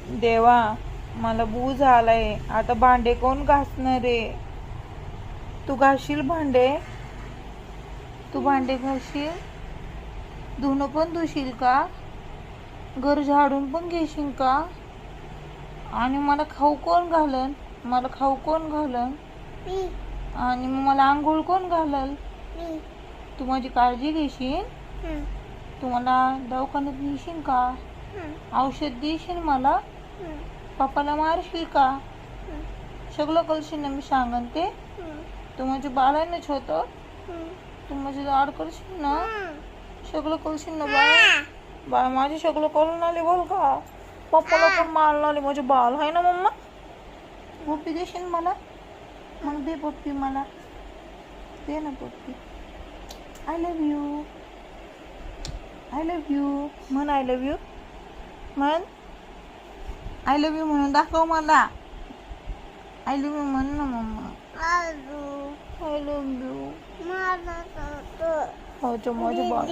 देवा, मला बूज आलाय. आता भांडे कोण घासणार रे? तू घासशील भांडे? तू भांडे घासशील? धुणं पण धुशील का? घर झाडून पण घेशील का? आणि मला खाऊ कोण घालन? मला खाऊ कोण घालन? आणि मग मला आंघोळ कोण घालल? तू माझी काळजी घेशील? तू मला दवाखान्यात नेशील का? औषध देशील मला? पप्पाला मारशील का? सगळं करशील ना मी सांगन ते? तू माझ्या बाळानेच होतं? तू माझे लाड करशील ना? सगळं करशील ना बाळ? बाळ माझे सगळं करून आले बोल का? पप्पाला पण मारणार आले माझे बाळ आहे ना मम्मा? पप्पी देशील मला? मग दे पप्पी मला. दे ना पप्पी. I love you. I love you. म्हण आय लव्ह यू. म्हण आय लव्ह यू म्हणून दाखव मला. आय लव्ह यू म्हण ना मम्मा. I love you. माझे बाळ.